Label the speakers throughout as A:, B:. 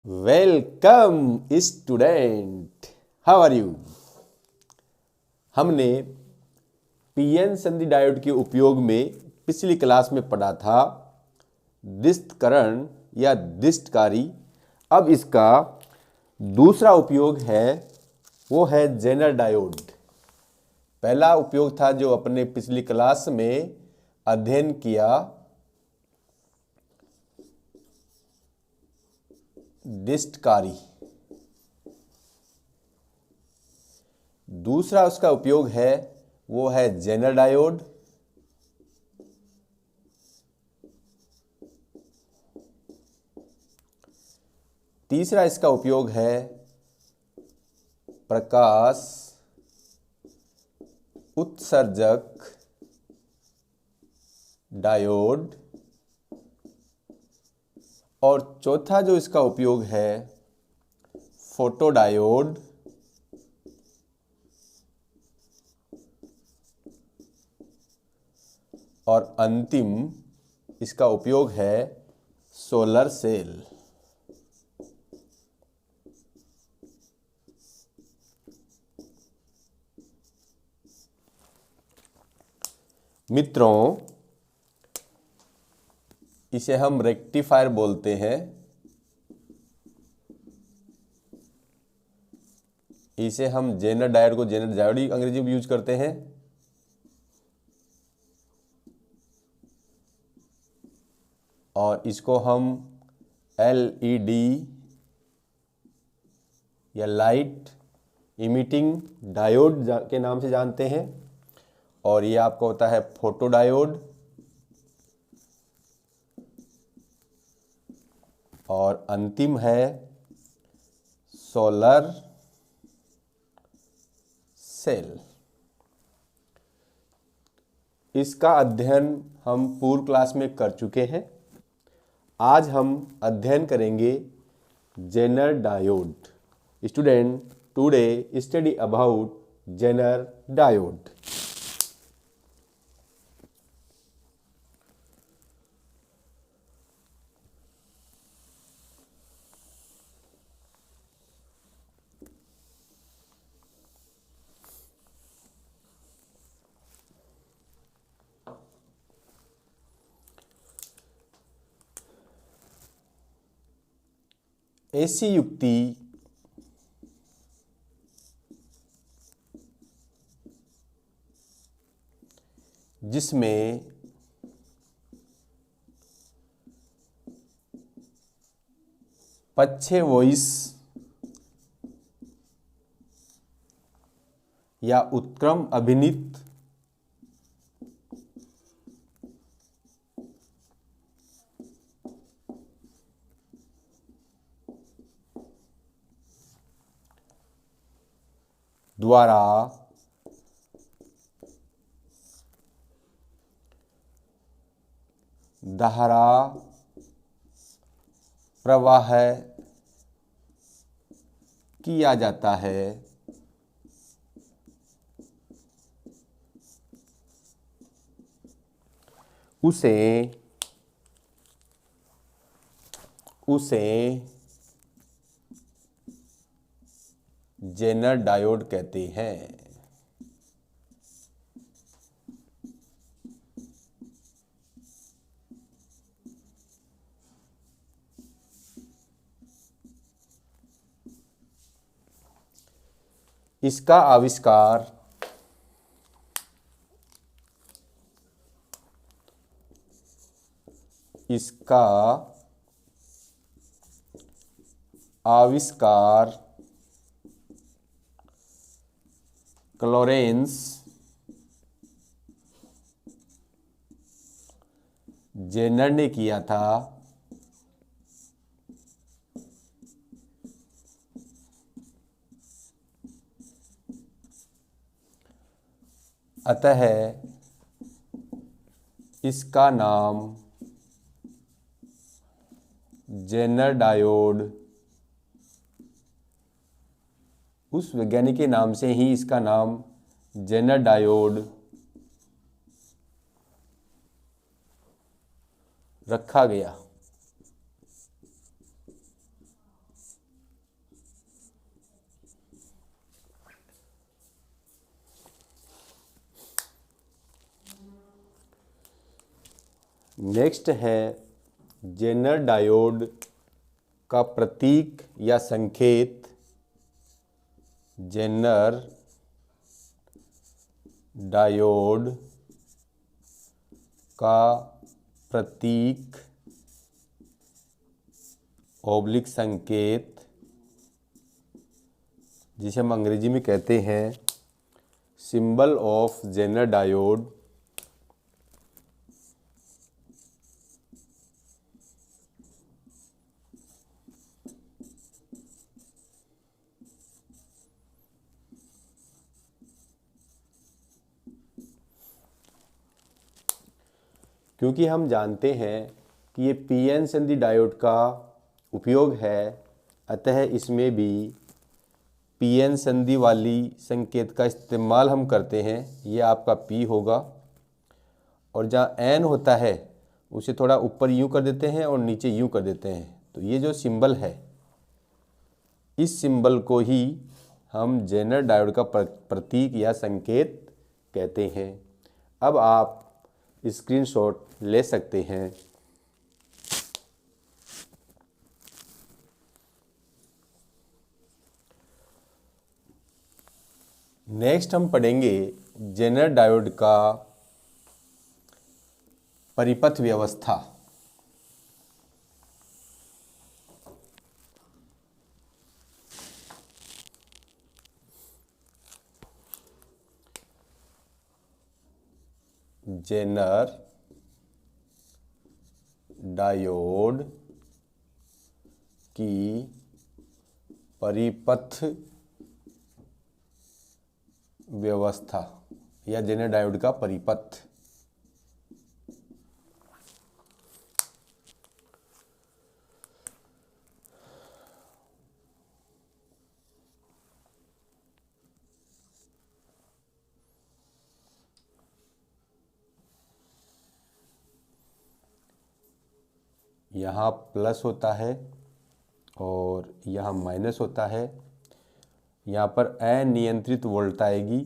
A: Welcome student, how are you. हमने PN संधि diode के उपयोग में पिछली क्लास में पढ़ा था दिष्टकरण या दिष्टकारी। अब इसका दूसरा उपयोग है, वो है जेनर डायोड। पहला उपयोग था जो अपने पिछली क्लास में अध्ययन किया, दिष्टकारी। दूसरा उसका उपयोग है वो है जेनर डायोड। तीसरा इसका उपयोग है प्रकाश उत्सर्जक डायोड। और चौथा जो इसका उपयोग है फोटोडायोड। और अंतिम इसका उपयोग है सोलर सेल। मित्रों, इसे हम रेक्टिफायर बोलते हैं। इसे हम जेनर डायोड को जेनर डायोड ही अंग्रेजी में यूज करते हैं। और इसको हम एलईडी या लाइट इमिटिंग डायोड के नाम से जानते हैं। और ये आपका होता है फोटोडायोड। और अंतिम है सोलर सेल। इसका अध्ययन हम पूर्व क्लास में कर चुके हैं। आज हम अध्ययन करेंगे zener diode. Student, today study about zener diode. ऐसी युक्ति जिसमें पश्च वॉइस या उत्क्रम अभिनीत द्वारा धारा प्रवाह किया जाता है, उसे जेनर डायोड कहते हैं। इसका आविष्कार क्लोरेंस जेनर ने किया था। अतः इसका नाम जेनर डायोड, उस वैज्ञानिक के नाम से ही इसका नाम जेनर डायोड रखा गया। नेक्स्ट है जेनर डायोड का प्रतीक या संकेत। जेनर डायोड का प्रतीक ऑब्लिक संकेत, जिसे हम अंग्रेजी में कहते हैं सिंबल ऑफ जेनर डायोड, क्योंकि हम जानते हैं कि ये पीएन संधि डायोड का उपयोग है, अतः इसमें भी पीएन संधि वाली संकेत का इस्तेमाल हम करते हैं। ये आपका पी होगा, और जहाँ एन होता है उसे थोड़ा ऊपर यूँ कर देते हैं और नीचे यूँ कर देते हैं। तो ये जो सिंबल है, इस सिंबल को ही हम जेनर डायोड का प्रतीक या संकेत कहते हैं। अब आप स्क्रीनशॉट ले सकते हैं। नेक्स्ट हम पढ़ेंगे जेनर डायोड का परिपथ व्यवस्था। जेनर डायोड की परिपथ व्यवस्था या जेनर डायोड का परिपथ। यहाँ प्लस होता है और यहाँ माइनस होता है। यहाँ पर अनियंत्रित वोल्ट आएगी,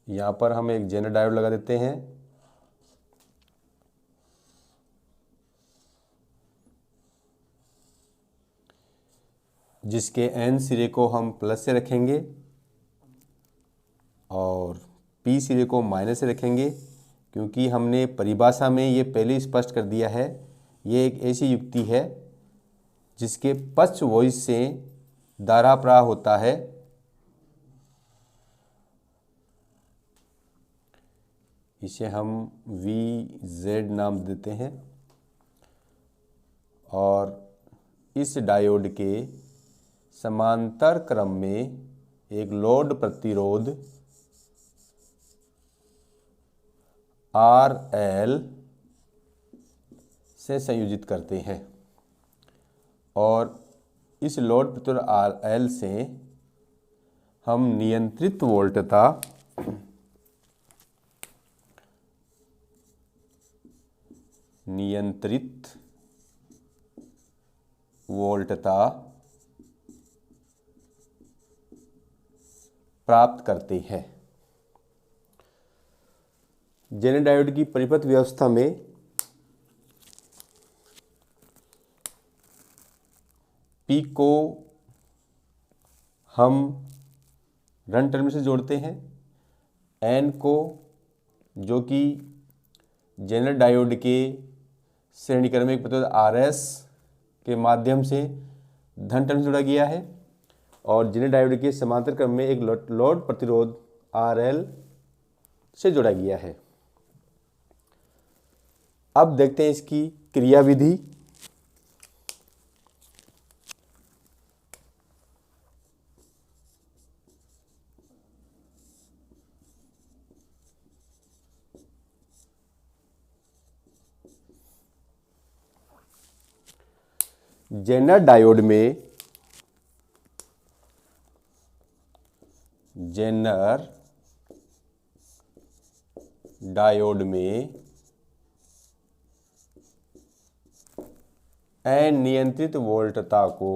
A: यहाँ पर हम एक जेनर डायोड लगा देते हैं। जिसके एन सिरे को हम प्लस से रखेंगे और पी सिरे को माइनस से रखेंगे, क्योंकि हमने परिभाषा में ये पहले स्पष्ट कर दिया है। ये एक ऐसी युक्ति है जिसके पक्ष वॉइस से धारा प्रवाह होता है। इसे हम VZ नाम देते हैं, और इस डायोड के समांतर क्रम में एक लोड प्रतिरोध RL से संयोजित करते हैं, और इस लोड प्रतिरोध RL से हम नियंत्रित वोल्टता प्राप्त करते हैं। जेनर डायोड की परिपथ व्यवस्था में पी को हम रन टर्मिनल से जोड़ते हैं, एन को, जो कि जेनर डायोड के श्रेणीक्रमिक प्रतिरोध RS के माध्यम से धन टर्मिनल से जोड़ा गया है, और जेनर डायोड के समांतर क्रम में एक लोड प्रतिरोध RL से जोड़ा गया है। अब देखते हैं इसकी क्रियाविधि। जेनर डायोड में अनियंत्रित वोल्टता को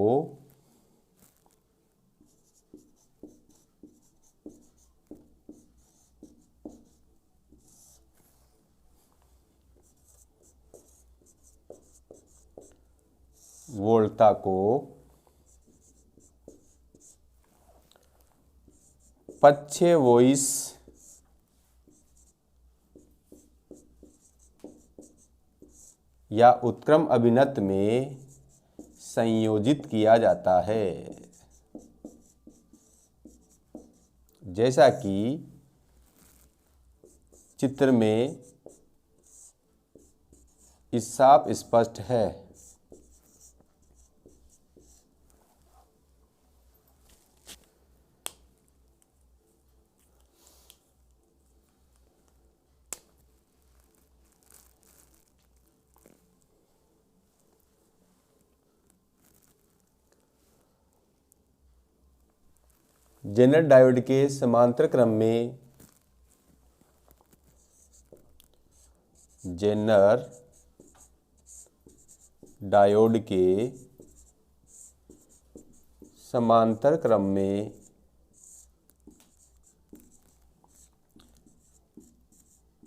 A: पक्ष वॉइस या उत्क्रम अभिनत में संयोजित किया जाता है। जैसा कि चित्र में साफ स्पष्ट है। जेनर डायोड के समांतर क्रम में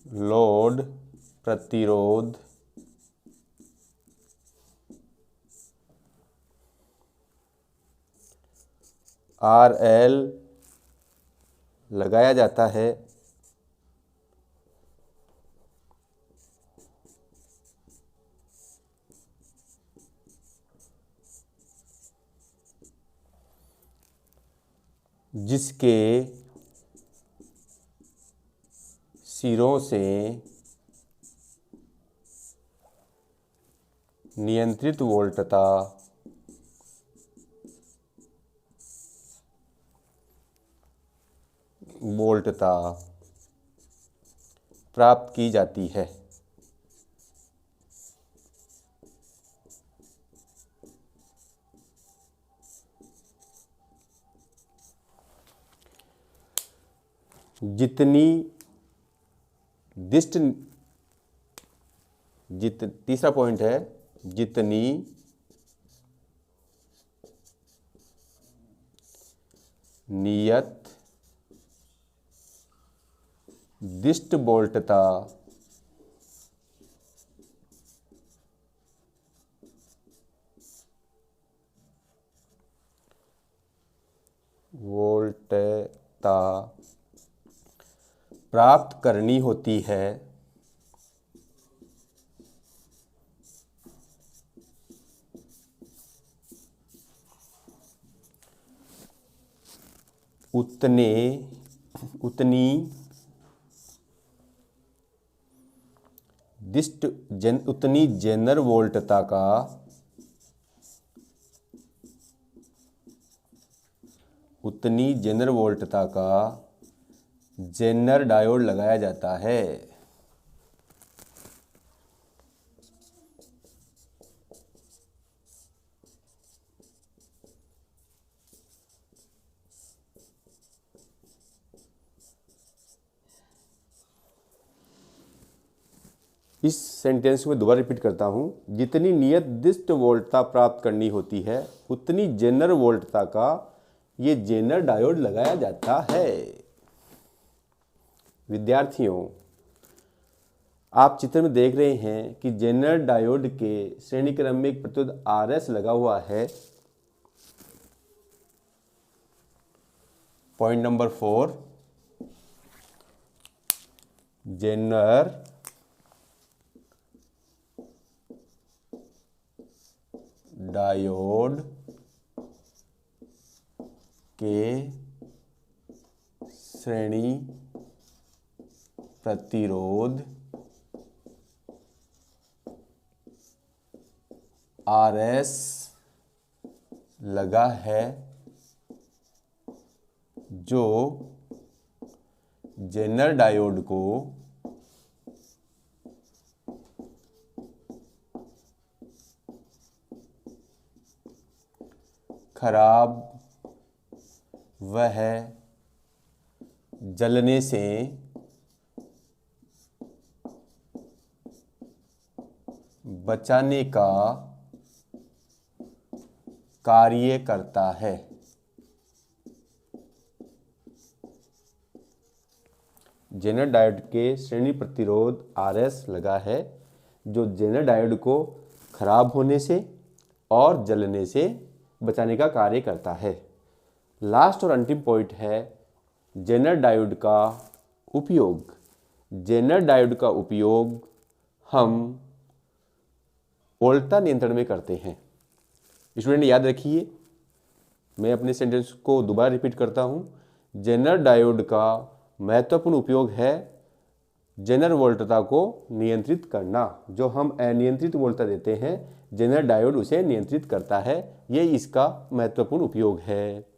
A: लोड प्रतिरोध RL लगाया जाता है। जिसके सिरों से नियंत्रित वोल्टता प्राप्त की जाती है। तीसरा पॉइंट है, जितनी नियत दिष्ट वोल्टता प्राप्त करनी होती है, उतनी जेनर वोल्टता का जेनर डायोड लगाया जाता है। इस सेंटेंस को दोबारा रिपीट करता हूँ। जितनी नियत दिष्ट वोल्टता प्राप्त करनी होती है, उतनी जेनर वोल्टता का ये जेनर डायोड लगाया जाता है। विद्यार्थियों, आप चित्र में देख रहे हैं कि जेनर डायोड के श्रेणी क्रम में एक प्रतिरोध RS लगा हुआ है। पॉइंट नंबर 4, जेनर डायोड के श्रेणी प्रतिरोध RS लगा है, जो जेनर डायोड को खराब वह जलने से बचाने का कार्य करता है। जेनर डायोड के श्रेणी प्रतिरोध RS लगा है, जो जेनर डायोड को खराब होने से और जलने से बचाने का कार्य करता है। लास्ट और अंतिम पॉइंट है जेनर डायोड का उपयोग। जेनर डायोड का उपयोग हम वोल्टता नियंत्रण में करते हैं। स्टूडेंट याद रखिए, मैं अपने सेंटेंस को दोबारा रिपीट करता हूँ। जेनर डायोड का महत्वपूर्ण उपयोग है जेनर वोल्टता को नियंत्रित करना। जो हम अनियंत्रित वोल्टता देते हैं, जेनर डायोड उसे नियंत्रित करता है। ये इसका महत्वपूर्ण उपयोग है।